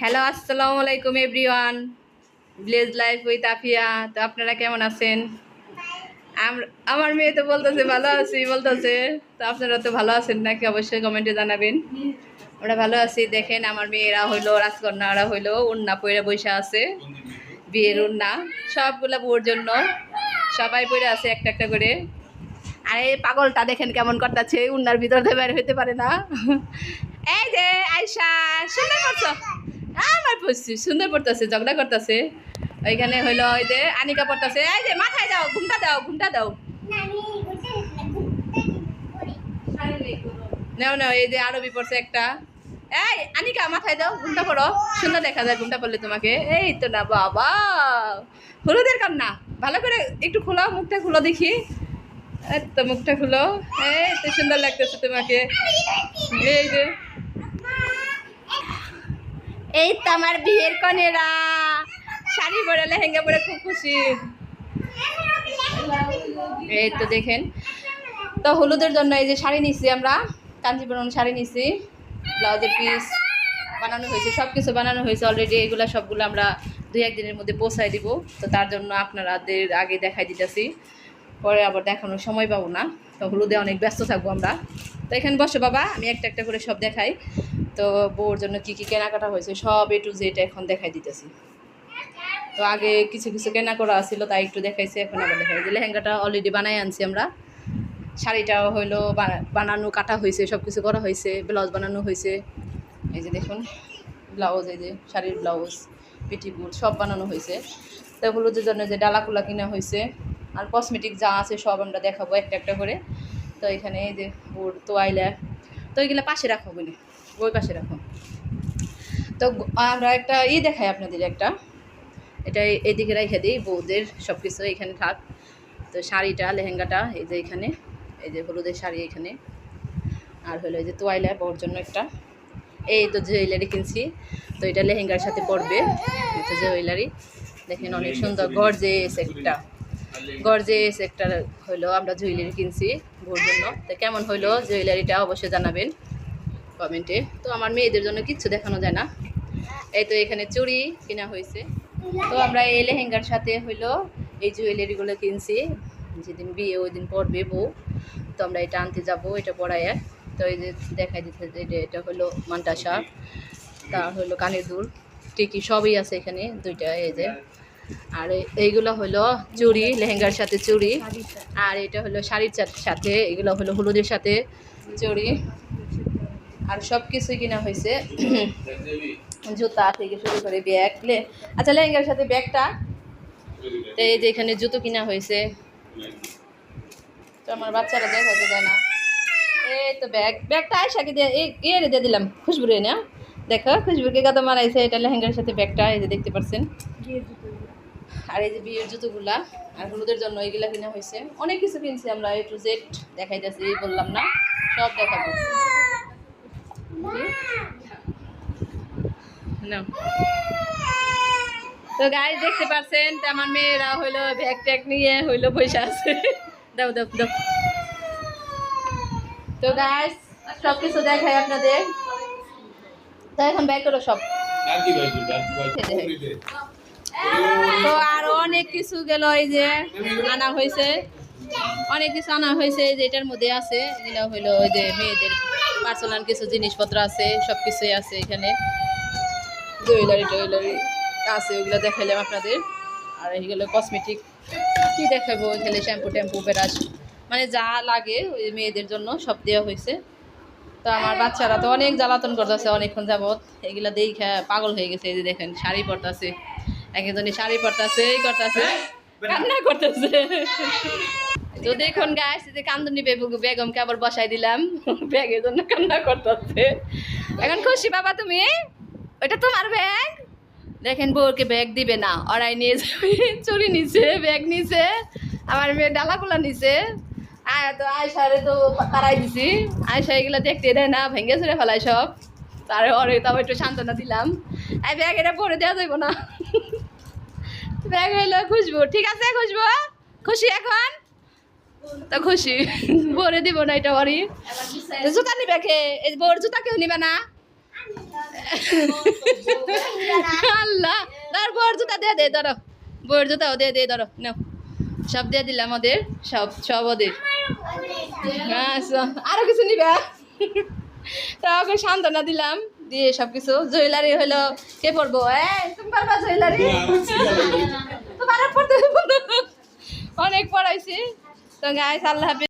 Hello, আসসালামু আলাইকুম everyone. Village life with Afia. তো আপনারা কেমন আছেন? আমার মেয়ে তো বলতেছে ভালো আছি বলতেছে। তো আপনারা তো ভালো আছেন নাকি অবশ্যই কমেন্টে জানাবেন। আমরা ভালো আছি। দেখেন আমার মেয়েরা হইলো রাজকন্যারা হইলো উন্না পইরা বৈশা আছে, বিয়ের উন্না সবগুলা বউর জন্য। সবাই পইরা আছে একটা একটা করে। আর এই পাগলটা দেখেন কেমন করতেছে, উন্নার ভিতর থেকে বের হইতে পারে না। এই যে আয়শা, সুন্দর করছো। আমার পড়ছি সুন্দর পড়তেছে, ঝগড়া করতেছে। ওইখানে হইলো ওই যে আনিকা পড়তেছে। এই যে মাথায় দাও, ঘুমটা দাও, ঘুমটা দাও। নাও নাও, এই যে আরবি পড়ছে একটা। এই আনিকা মাথায় দাও, ঘুমটা পড়ো, সুন্দর দেখা যায় ঘুমটা পড়লে তোমাকে। এই তো না বাবা, হলুদের কান্না। ভালো করে একটু খোলো, মুখটা খুলো দেখি। এই তো মুখটা খুলো। এই তো সুন্দর লাগতেছে তোমাকে। এই যে এই তো আমার বিয়ের কনেরা শাড়ি পরে লেহেঙ্গা পরে খুব খুশি। এই তো দেখেন, তো হলুদের জন্য এই যে শাড়ি নিচ্ছি আমরা, কাঞ্জিপুরম শাড়ি নিচ্ছি। ব্লাউজের পিস বানানো হয়েছে, সব কিছু বানানো হয়েছে অলরেডি। এগুলো সবগুলো আমরা 2-1 দিনের মধ্যে পৌঁছায় দিব। তো তার জন্য আপনাদের আগে দেখাই দিতেছি, পরে আবার দেখানোর সময় পাবো না। তো হলুদে অনেক ব্যস্ত থাকবো আমরা। তো এখানে বসো বাবা, আমি একটা একটা করে সব দেখাই। তো বউর জন্য কি কি কেনাকাটা হয়েছে সব A to Z এখন দেখাই দিতেছি। তো আগে কিছু কিছু কেনা করা ছিল, তাই একটু দেখাইছি। এখন আবার দেখাই যে লেহেঙ্গাটা অলরেডি বানাই আনছি আমরা। শাড়িটাও হইলো বানানো, কাটা হয়েছে, সব কিছু করা হয়েছে। ব্লাউজ বানানো হয়েছে, এই যে দেখুন ব্লাউজ, এই যে শাড়ির ব্লাউজ, পেটিকুট সব বানানো হয়েছে। তো হলুদের জন্য যে ডালাকুলা কিনা হয়েছে, আর কসমেটিক যা আছে সব আমরা দেখাবো একটা একটা করে। তো এখানে এই যে ওর তোয়াইলা, তো ওইগুলো পাশে রাখো, বলে ওই পাশে রাখো। তো আমরা একটা দেখাই আপনাদের একটা, এটা এইদিকে রেখে দিই, বউদের সব কিছু এখানে থাক। তো শাড়িটা, লেহেঙ্গাটা এই যে এখানে, এই যে হলুদের শাড়ি এখানে। আর হলো এই যে তোয়াইলা বউর জন্য একটা। এই তো জুয়েলারি কিনছি, তো এটা লেহেঙ্গার সাথে পরবে। এই তো জুয়েলারি দেখেন, অনেক সুন্দর গর্জিয়াস একটা, গর্জিয়াস একটা হইলো আমরা জুয়েলারি কিনছি বউর জন্য। তো কেমন হইলো জুয়েলারিটা অবশ্যই জানাবেন কমেন্টে। তো আমার মেয়েদের জন্য কিচ্ছু দেখানো যায় না। এই তো এখানে চুড়ি কেনা হয়েছে। তো আমরা এই লেহেঙ্গার সাথে হইলো এই জুয়েলারিগুলো কিনছি, যেদিন বিয়ে ওই দিন পরবে বউ। তো আমরা এটা আনতে যাব, এটা পরায়। তো এই যে দেখাই দিতে, এটা হলো মান্টাসা, তা হলো কানের দুল, টিকি সবই আছে এখানে দুইটা। এই যে আর এইগুলো হলো চুড়ি, লেহেঙ্গার সাথে চুড়ি। আর এটা হলো শাড়ির সাথে, এগুলো হলো হলুদের সাথে চুড়ি। আর সব কিছুই কিনা হয়েছে, জুতা থেকে শুরু করে ব্যাগ। আচ্ছা, লেহেঙ্গার সাথে ব্যাগটা, তো এই যে এখানে জুতো কিনা হয়েছে। তো আমার বাচ্চারা দেখাতে দেয় না। এই তো ব্যাগটা আয়সাকে দিয়ে দিয়ে দিলাম, খুশবুরে না। দেখো খুশবুরকে কত মারাইছে, এটা লেহেঙ্গার সাথে ব্যাগটা, এই যে দেখতে পাচ্ছেন। আর এই যে বিয়ের জুতোগুলা, আর হলুদের জন্য এইগুলা কিনা হয়েছে। অনেক কিছু কিনছি আমরা, A to Z দেখাইতেছি, বললাম না সব দেখাবো। তো গাইস দেখতে পাচ্ছেন, তো আমার মেয়েরা হইলো ব্যাগ ট্যাগ নিয়ে হইলো বসে আছে। দাও দাও দাও। তো গাইস সব কিছু দেখাই আপনাদের। তো এখন ব্যাগ করো সব। তো আর অনেক কিছু গেল, এই যে আনা হয়েছে, অনেক কিছু আনা হয়েছে। যে এটার মধ্যে আছে, এগুলো হইলো ওই যে মেয়েদের পার্সোনাল কিছু জিনিসপত্র আছে, সব কিছুই আছে এখানে। জুয়েলারি টুয়েলারি আছে, ওইগুলো দেখাইলাম আপনাদের। আর এইগুলো কসমেটিক কি দেখাবো, এখানে শ্যাম্পু ট্যাম্পু ব্রাশ, মানে যা লাগে ওই মেয়েদের জন্য সব দেওয়া হয়েছে। তো আমার বাচ্চারা তো অনেক জ্বালাতন করতেছে অনেকক্ষণ যাবত, এগুলো দেখে পাগল হয়ে গেছে। এই যে দেখেন শাড়ি পরতেছে, একজনই শাড়ি পরতেছে, এই করতেছে, কান্না করতেছে। তো দেখুন গাইস, যে কান্দুনি বেগমকে আবার বসাই দিলাম, ব্যাগের জন্য কান্না করতেছে। এখন খুশি বাবা তুমি? ওইটা তোমার ব্যাগ। দেখেন বউকে ব্যাগ দিবে না, ওরাই নিয়ে যাবে। চুরি নিছে, ব্যাগ নিছে, আমার মেয়ে ডালাগুলা নিছে। তো আয়সারে তো তারাই দিছি, আয়সা এগুলো দেখতে দেয় না, ভেঙে চুরে ফেলায় সব। তারে ওরে তো একটু সান্ত্বনা দিলাম, এই ব্যাগ এটা পরে দেওয়া যাইব না। ব্যাগ হইলো খুশবু, ঠিক আছে খুশবু, খুশি এখন? তো খুশি, পরে দিব না এটা ওরই। জুতা নিবে কে? এই বউর জুতা কেউ নিবে না। আল্লাহ ধর বউয়ের জুতা দে ধরো বউয়ের জুতাও দে ধরো নাও সব দিয়ে দিলাম ওদের সব ওদের আচ্ছা আরো কিছু নিবে তা ওকে সান্ত্বনা দিলাম দিয়ে সবকিছু জুয়েলারি হলো কে পড়বো তুমি পারবা জুয়েলারি তোমার পড়তে অনেক পড়াইছি তো গাইস আল্লাহ হাফেজ।